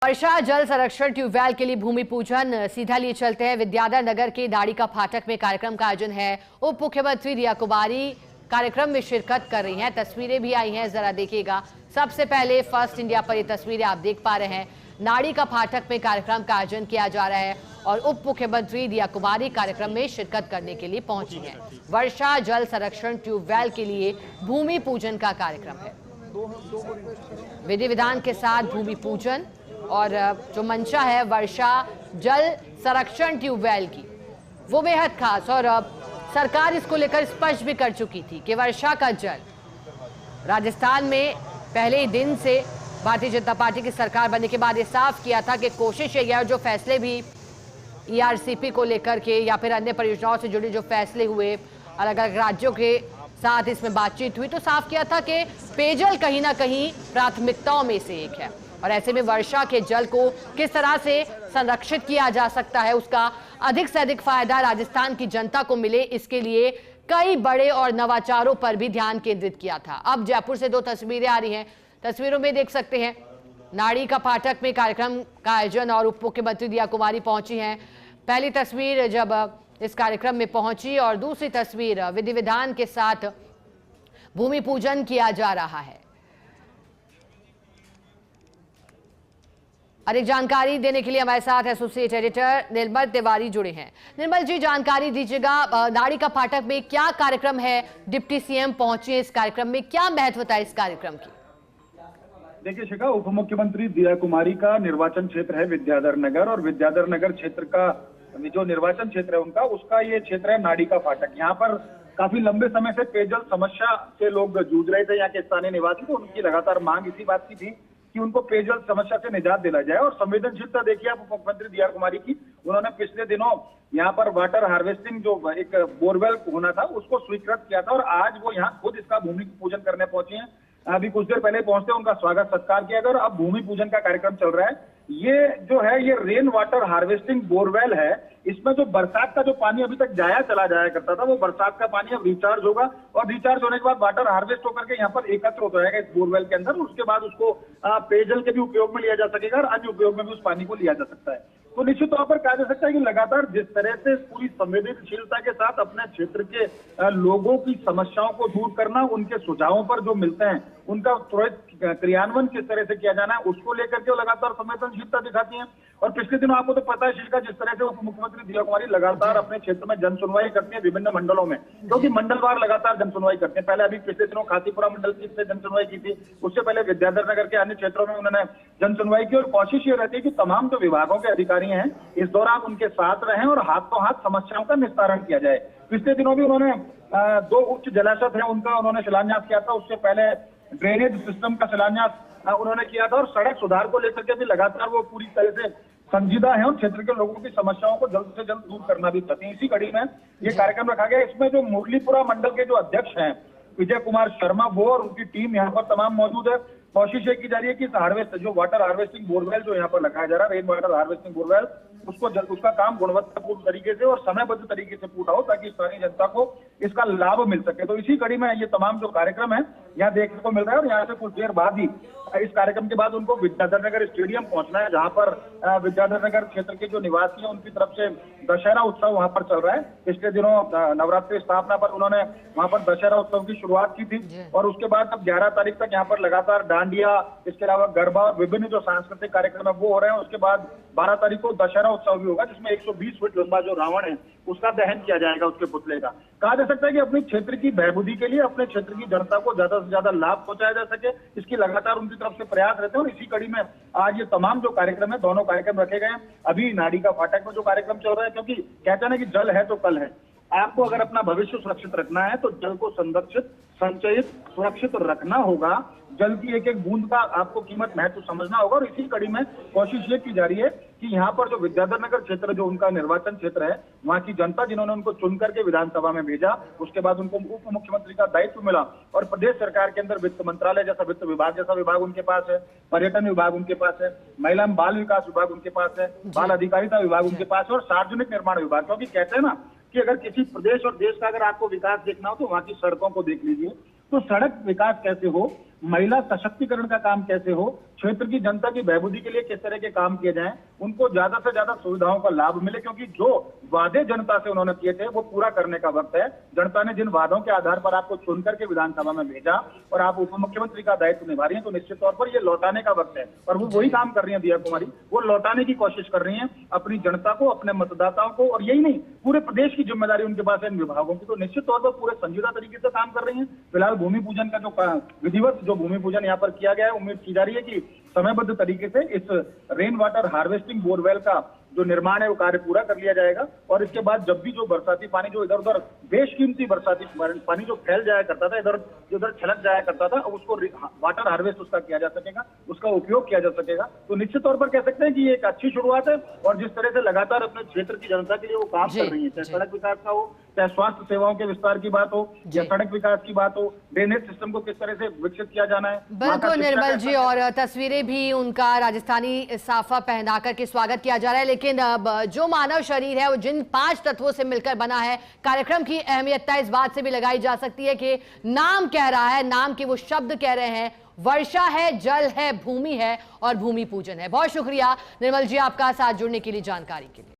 वर्षा जल संरक्षण ट्यूबवेल के लिए भूमि पूजन। सीधा लिए चलते हैं विद्याधर नगर के दाड़ी का फाटक में कार्यक्रम का आयोजन है। उप मुख्यमंत्री रिया कुमारी कार्यक्रम में शिरकत कर रही हैं। तस्वीरें भी आई हैं, जरा देखिएगा। सबसे पहले फर्स्ट इंडिया पर ये तस्वीरें आप देख पा रहे हैं। नाड़ी का फाटक में कार्यक्रम का आयोजन किया जा रहा है और उप मुख्यमंत्री रिया कुमारी कार्यक्रम में शिरकत करने के लिए पहुंची हैं। वर्षा जल संरक्षण ट्यूबवेल के लिए भूमि पूजन का कार्यक्रम है। विधि विधान के साथ भूमि पूजन और जो मंशा है वर्षा जल संरक्षण ट्यूबवेल की, वो बेहद खास और सरकार इसको लेकर स्पष्ट भी कर चुकी थी कि वर्षा का जल राजस्थान में पहले ही दिन से भारतीय जनता पार्टी की सरकार बनने के बाद ये साफ किया था कि कोशिश ये है, जो फैसले भी ईआरसीपी को लेकर के या फिर अन्य परियोजनाओं से जुड़े जो फैसले हुए, अलग अलग राज्यों के साथ इसमें बातचीत हुई, तो साफ किया था कि पेयजल कहीं ना कहीं प्राथमिकताओं में से एक है और ऐसे में वर्षा के जल को किस तरह से संरक्षित किया जा सकता है, उसका अधिक से अधिक फायदा राजस्थान की जनता को मिले, इसके लिए कई बड़े और नवाचारों पर भी ध्यान केंद्रित किया था। अब जयपुर से दो तस्वीरें आ रही हैं, तस्वीरों में देख सकते हैं नाड़ी का फाटक में कार्यक्रम का आयोजन और उप मुख्यमंत्री रिया कुमारी पहुंची हैं। पहली तस्वीर जब इस कार्यक्रम में पहुंची और दूसरी तस्वीर विधि विधान के साथ भूमि पूजन किया जा रहा है। अधिक जानकारी देने के लिए हमारे साथ एसोसिएट एडिटर निर्मल तिवारी जुड़े हैं। निर्मल जी, जानकारी दीजिएगा, नाड़ी का फाटक में क्या कार्यक्रम है? डिप्टी सीएम पहुंचे हैं, इस कार्यक्रम में क्या महत्वता है इस कार्यक्रम की? देखिए शिखा, उप मुख्यमंत्री रिया कुमारी का निर्वाचन क्षेत्र है विद्याधर नगर और विद्याधर नगर क्षेत्र का जो निर्वाचन क्षेत्र है उनका, उसका ये क्षेत्र है नाड़ी का फाटक। यहाँ पर काफी लंबे समय से पेयजल समस्या से लोग जूझ रहे थे। यहाँ के स्थानीय निवासी, तो उनकी लगातार मांग इसी बात की थी कि उनको पेयजल समस्या से निजात दिला जाए और संवेदनशीलता देखिए आप उप मुख्यमंत्री रिया कुमारी की। उन्होंने पिछले दिनों यहाँ पर वाटर हार्वेस्टिंग जो एक बोरवेल होना था उसको स्वीकृत किया था और आज वो यहाँ खुद इसका भूमि पूजन करने पहुंचे हैं। अभी कुछ देर पहले पहुंचते उनका स्वागत सत्कार किया गया और अब भूमि पूजन का कार्यक्रम चल रहा है। ये जो है ये रेन वाटर हार्वेस्टिंग बोरवेल है। इसमें जो बरसात का जो पानी अभी तक चला जाया करता था, वो बरसात का पानी अब रिचार्ज होगा और रिचार्ज होने के बाद वाटर हार्वेस्ट होकर के यहाँ पर एकत्र हो जाएगा इस बोरवेल के अंदर। उसके बाद उसको पेयजल के भी उपयोग में लिया जा सकेगा और अन्य उपयोग में भी उस पानी को लिया जा सकता है। तो निश्चित तौर पर कहा जा सकता है कि लगातार जिस तरह से पूरी संवेदनशीलता के साथ अपने क्षेत्र के लोगों की समस्याओं को दूर करना, उनके सुझावों पर जो मिलते हैं उनका त्वरित क्रियान्वयन किस तरह से किया जाना है, उसको लेकर के वो लगातार संवेदनशीलता दिखाती हैं। और पिछले दिनों आपको तो पता है शिल्का, जिस तरह से उप मुख्यमंत्री रिया कुमारी लगातार अपने क्षेत्र में जन सुनवाई करती है विभिन्न मंडलों में, क्योंकि मंडलवार लगातार जन सुनवाई करते हैं। पहले अभी पिछले दिनों खातीपुरा मंडल से जन सुनवाई की थी, उससे पहले विद्याधर नगर के अन्य क्षेत्रों में उन्होंने जन सुनवाई की और कोशिश ये रहती है कि तमाम जो विभागों के अधिकारी हैं इस दौरान उनके साथ रहें और हाथों हाथ समस्याओं का निस्तारण किया जाए। पिछले दिनों भी उन्होंने दो उच्च जलाशय थे उनका उन्होंने शिलान्यास किया था, उससे पहले ड्रेनेज सिस्टम का शिलान्यास उन्होंने किया था और सड़क सुधार को लेकर के भी लगातार वो पूरी तरह से संजीदा है और क्षेत्र के लोगों की समस्याओं को जल्द से जल्द दूर करना भी चाहते हैं। इसी कड़ी में ये कार्यक्रम रखा गया। इसमें जो मुरलीपुरा मंडल के जो अध्यक्ष हैं विजय कुमार शर्मा, वो और उनकी टीम यहाँ पर तमाम मौजूद है। कोशिश ये की जा रही है कि इस जो वाटर हार्वेस्टिंग बोरवेल जो यहाँ पर लगाया जा रहा है, रेन वाटर हार्वेस्टिंग बोरवेल, उसका काम गुणवत्तापूर्ण तरीके से और समयबद्ध तरीके से पूरा हो ताकि स्थानीय जनता को इसका लाभ मिल सके। तो इसी कड़ी में ये तमाम जो कार्यक्रम है यहाँ देखने को मिल रहा है और यहाँ से कुछ देर बाद ही इस कार्यक्रम के बाद उनको विद्याधर नगर स्टेडियम पहुंचना है, जहां पर विद्याधर नगर क्षेत्र के जो निवासी हैं उनकी तरफ से दशहरा उत्सव वहां पर चल रहा है। पिछले दिनों नवरात्रि स्थापना पर उन्होंने वहां पर दशहरा उत्सव की शुरुआत की थी और उसके बाद अब 11 तारीख तक यहाँ पर लगातार डांडिया, इसके अलावा गरबा और विभिन्न जो सांस्कृतिक कार्यक्रम है वो हो रहे हैं। उसके बाद 12 तारीख को दशहरा उत्सव भी होगा, जिसमें 120 फीट लंबा जो रावण है उसका दहन किया जाएगा, उसके पुतले का। कहा जा सकता है कि अपने क्षेत्र की बहबूदी के लिए अपने क्षेत्र की जनता को ज्यादा से ज्यादा लाभ पहुंचाया जा सके, इसकी लगातार उनकी तरफ से प्रयास रहते हैं और इसी कड़ी में आज ये तमाम जो कार्यक्रम है, दोनों कार्यक्रम रखे गए हैं। अभी नाड़ी का फाटक में जो कार्यक्रम चल रहा है, क्योंकि कहते हैं ना कि जल है तो कल है। आपको अगर अपना भविष्य सुरक्षित रखना है तो जल को संरक्षित, संचयित, सुरक्षित रखना होगा। जल की एक एक बूंद का आपको कीमत, महत्व समझना होगा और इसी कड़ी में कोशिश ये की जा रही है कि यहाँ पर जो विद्याधर नगर क्षेत्र जो उनका निर्वाचन क्षेत्र है, वहाँ की जनता जिन्होंने उनको चुन करके विधानसभा में भेजा, उसके बाद उनको उप मुख्यमंत्री का दायित्व मिला और प्रदेश सरकार के अंदर वित्त मंत्रालय जैसा वित्त विभाग जैसा विभाग उनके पास है, पर्यटन विभाग उनके पास है, महिला बाल विकास विभाग उनके पास है, बाल अधिकारिता विभाग उनके पास है और सार्वजनिक निर्माण विभाग। क्योंकि कहते हैं ना कि अगर किसी प्रदेश और देश का अगर आपको विकास देखना हो तो वहाँ की सड़कों को देख लीजिए। तो सड़क विकास कैसे हो, महिला सशक्तिकरण का काम कैसे हो, क्षेत्र की जनता की बहबूदी के लिए किस तरह के काम किए जाएं, उनको ज्यादा से ज्यादा सुविधाओं का लाभ मिले, क्योंकि जो वादे जनता से उन्होंने किए थे वो पूरा करने का वक्त है। जनता ने जिन वादों के आधार पर आपको चुन करके विधानसभा में भेजा और आप उप मुख्यमंत्री का दायित्व निभा रही हैं, तो निश्चित तौर पर ये लौटाने का वक्त है। और वो वही काम कर रही है दिया कुमारी, वो लौटाने की कोशिश कर रही है अपनी जनता को, अपने मतदाताओं को। और यही नहीं, पूरे प्रदेश की जिम्मेदारी उनके पास है इन विभागों की, तो निश्चित तौर पर पूरे संजीदा तरीके से काम कर रही है। फिलहाल भूमि पूजन का जो विधिवत जो भूमि पूजन यहाँ पर किया गया है, उम्मीद की जा रही है कि समयबद्ध तरीके से इस रेन वाटर हार्वेस्टिंग बोरवेल का जो निर्माण है वो कार्य पूरा कर लिया जाएगा। और इसके बाद जब भी जो बरसाती पानी जो इधर उधर बेशकीमती बरसाती पानी जो फैल जाया करता था, इधर उधर छलक जाया करता था, उसको वाटर हार्वेस्ट उसका किया जा सकेगा, उसका उपयोग किया जा सकेगा। तो निश्चित तौर पर कह सकते हैं कि ये एक अच्छी शुरुआत है। और जिस तरह से लगातार अपने क्षेत्र की जनता के लिए वो काम कर रही है, चाहे सड़क विकास का हो, चाहे स्वास्थ्य सेवाओं के विस्तार की बात हो, या सड़क विकास की बात हो, ड्रेनेज सिस्टम को किस तरह से विकसित किया जाना है। बिल्कुल निर्मल जी, और तस्वीरें भी उनका राजस्थानी साफा पहना करके स्वागत किया जा रहा है। लेकिन जो मानव शरीर है वो जिन 5 तत्वों से मिलकर बना है, कार्यक्रम की अहमियतता इस बात से भी लगाई जा सकती है कि नाम कह रहा है, नाम के वो शब्द कह रहे हैं, वर्षा है, जल है, भूमि है और भूमि पूजन है। बहुत शुक्रिया निर्मल जी आपका साथ जुड़ने के लिए, जानकारी के लिए।